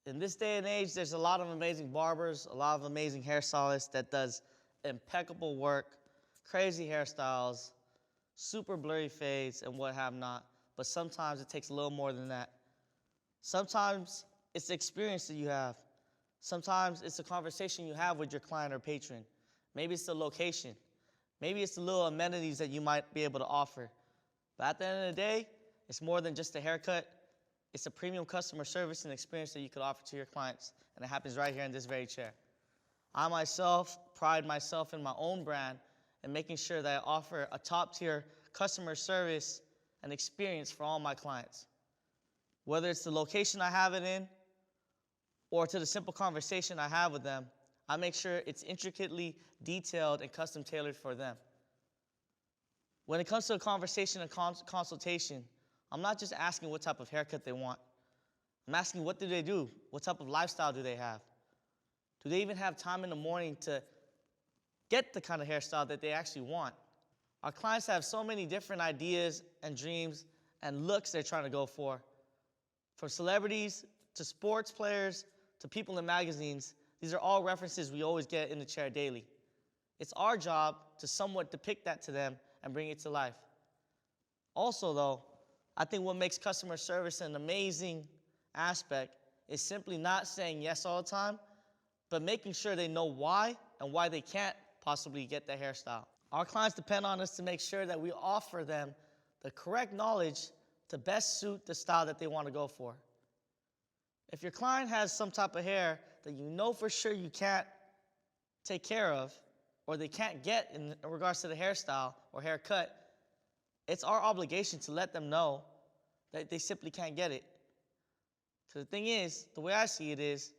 In this day and age, there's a lot of amazing barbers, a lot of amazing hairstylists that does impeccable work, crazy hairstyles, super blurry fades, and what have not. But sometimes it takes a little more than that. Sometimes it's the experience that you have. Sometimes it's a conversation you have with your client or patron. Maybe it's the location. Maybe it's the little amenities that you might be able to offer. But at the end of the day, it's more than just a haircut. It's a premium customer service and experience that you could offer to your clients. And it happens right here in this very chair. I myself pride myself in my own brand and making sure that I offer a top-tier customer service and experience for all my clients. Whether it's the location I have it in or to the simple conversation I have with them, I make sure it's intricately detailed and custom tailored for them. When it comes to a conversation and consultation, I'm not just asking what type of haircut they want. I'm asking what do they do? What type of lifestyle do they have? Do they even have time in the morning to get the kind of hairstyle that they actually want? Our clients have so many different ideas and dreams and looks they're trying to go for. From celebrities to sports players to people in magazines, these are all references we always get in the chair daily. It's our job to somewhat depict that to them and bring it to life. Also, though, I think what makes customer service an amazing aspect is simply not saying yes all the time, but making sure they know why and why they can't possibly get the hairstyle. Our clients depend on us to make sure that we offer them the correct knowledge to best suit the style that they want to go for. If your client has some type of hair that you know for sure you can't take care of or they can't get in regards to the hairstyle or haircut, it's our obligation to let them know that they simply can't get it. So the thing is, the way I see it is,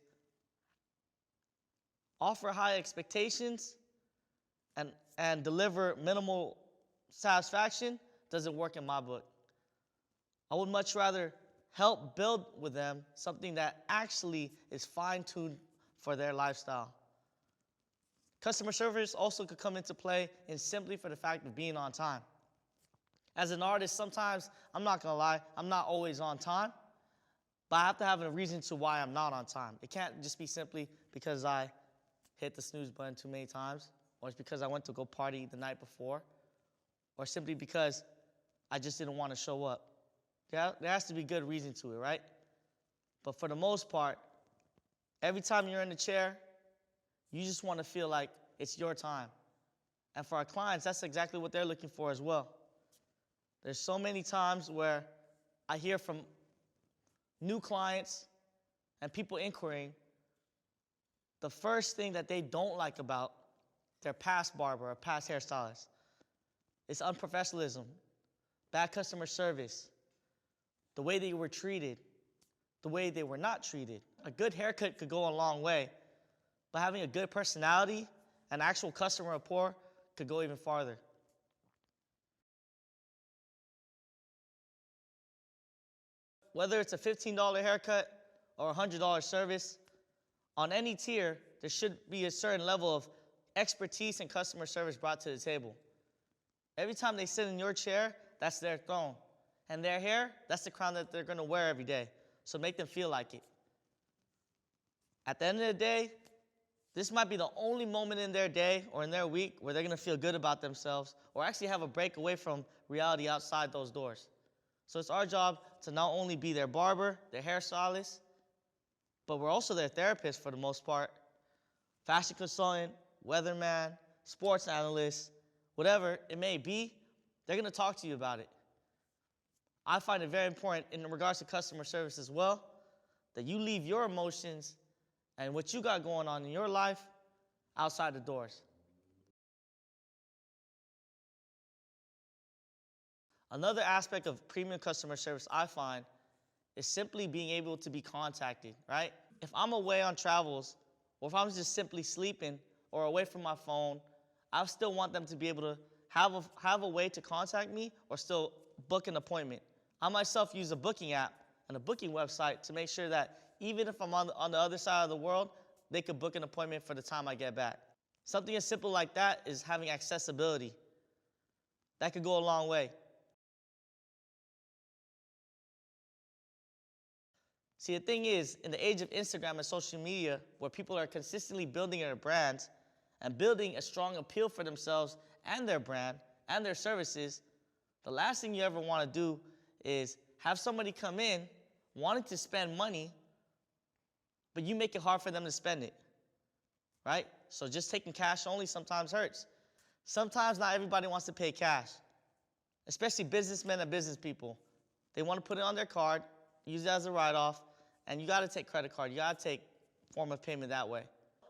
offer high expectations and deliver minimal satisfaction doesn't work in my book. I would much rather help build with them something that actually is fine-tuned for their lifestyle. Customer service also could come into play in simply for the fact of being on time. As an artist, sometimes, I'm not gonna lie, I'm not always on time, but I have to have a reason to why I'm not on time. It can't just be simply because I hit the snooze button too many times, or it's because I went to go party the night before, or simply because I just didn't want to show up. There has to be good reason to it, right? But for the most part, every time you're in the chair, you just want to feel like it's your time. And for our clients, that's exactly what they're looking for as well. There's so many times where I hear from new clients and people inquiring, the first thing that they don't like about their past barber or past hairstylist is unprofessionalism, bad customer service, the way they were treated, the way they were not treated. A good haircut could go a long way, but having a good personality and actual customer rapport could go even farther. Whether it's a $15 haircut or a $100 service, on any tier, there should be a certain level of expertise and customer service brought to the table. Every time they sit in your chair, that's their throne. And their hair, that's the crown that they're going to wear every day. So make them feel like it. At the end of the day, this might be the only moment in their day or in their week where they're going to feel good about themselves or actually have a break away from reality outside those doors. So it's our job to not only be their barber, their hairstylist, but we're also their therapist for the most part. Fashion consultant, weatherman, sports analyst, whatever it may be, they're going to talk to you about it. I find it very important in regards to customer service as well, that you leave your emotions and what you got going on in your life outside the doors. Another aspect of premium customer service I find is simply being able to be contacted, right? If I'm away on travels, or if I'm just simply sleeping or away from my phone, I still want them to be able to have a way to contact me or still book an appointment. I myself use a booking app and a booking website to make sure that even if I'm on the other side of the world, they could book an appointment for the time I get back. Something as simple like that is having accessibility. That could go a long way. See, the thing is, in the age of Instagram and social media, where people are consistently building their brands and building a strong appeal for themselves and their brand and their services, the last thing you ever want to do is have somebody come in wanting to spend money, but you make it hard for them to spend it, right? So just taking cash only sometimes hurts. Sometimes not everybody wants to pay cash, especially businessmen and business people. They want to put it on their card, use it as a write-off, and you got to take credit card. You got to take form of payment that way.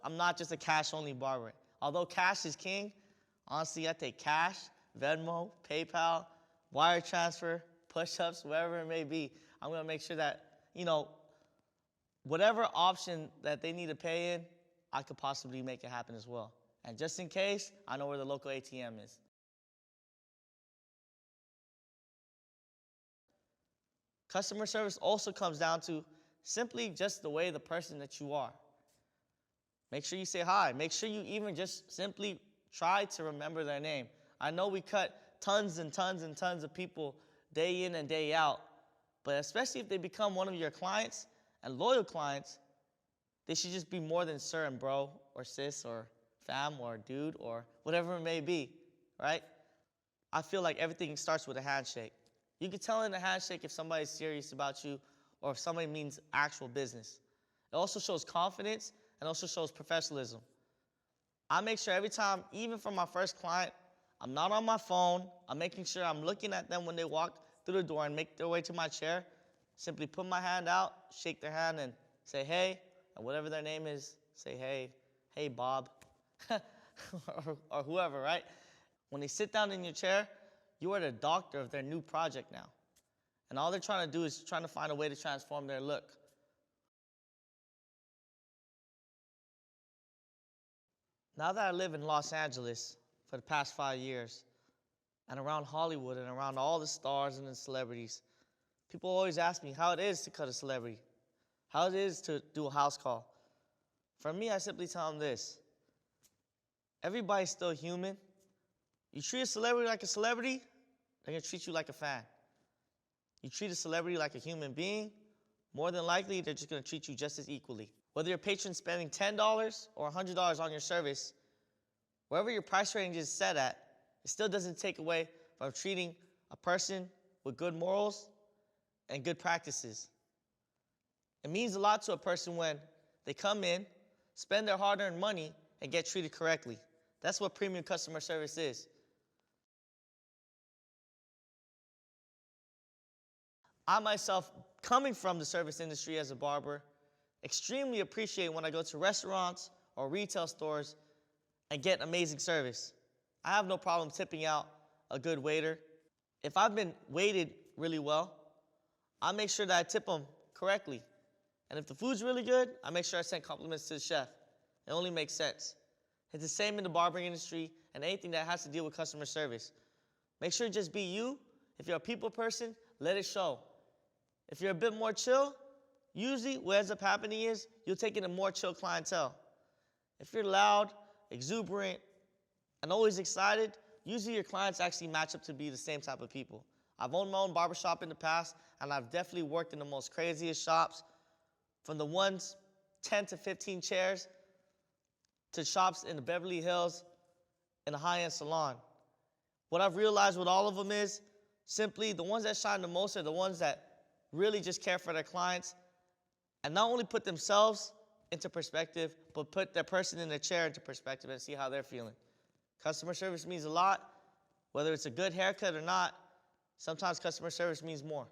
I'm not just a cash-only barber. Although cash is king, honestly, I take cash, Venmo, PayPal, wire transfer, push-ups, whatever it may be. I'm going to make sure that, whatever option that they need to pay in, I could possibly make it happen as well. And just in case, I know where the local ATM is. Customer service also comes down to simply just the way the person that you are. Make sure you say hi. Make sure you even just simply try to remember their name. I know we cut tons and tons and tons of people day in and day out, but especially if they become one of your clients and loyal clients, they should just be more than sir and bro or sis or fam or dude or whatever it may be, right? I feel like everything starts with a handshake. You can tell in a handshake if somebody's serious about you or if somebody means actual business. It also shows confidence and also shows professionalism. I make sure every time, even for my first client, I'm not on my phone. I'm making sure I'm looking at them when they walk through the door and make their way to my chair. Simply put my hand out, shake their hand, and say, hey, and whatever their name is, say, hey, Bob, or whoever, right? When they sit down in your chair, you are the doctor of their new project now. And all they're trying to do is trying to find a way to transform their look. Now that I live in Los Angeles for the past 5 years, and around Hollywood and around all the stars and the celebrities, people always ask me how it is to cut a celebrity, how it is to do a house call. For me, I simply tell them this: everybody's still human. You treat a celebrity like a celebrity, they're going to treat you like a fan. You treat a celebrity like a human being, more than likely, they're just going to treat you just as equally. Whether your patron's spending $10 or $100 on your service, wherever your price range is set at, it still doesn't take away from treating a person with good morals and good practices. It means a lot to a person when they come in, spend their hard-earned money, and get treated correctly. That's what premium customer service is. I myself, coming from the service industry as a barber, extremely appreciate when I go to restaurants or retail stores and get amazing service. I have no problem tipping out a good waiter. If I've been waited really well, I make sure that I tip them correctly. And if the food's really good, I make sure I send compliments to the chef. It only makes sense. It's the same in the barbering industry and anything that has to deal with customer service. Make sure to just be you. If you're a people person, let it show. If you're a bit more chill, usually what ends up happening is you'll take in a more chill clientele. If you're loud, exuberant, and always excited, usually your clients actually match up to be the same type of people. I've owned my own barbershop in the past, and I've definitely worked in the most craziest shops, from the ones 10 to 15 chairs to shops in the Beverly Hills in a high-end salon. What I've realized with all of them is simply the ones that shine the most are the ones that really just care for their clients and not only put themselves into perspective, but put their person in their chair into perspective and see how they're feeling. Customer service means a lot. Whether it's a good haircut or not, sometimes customer service means more.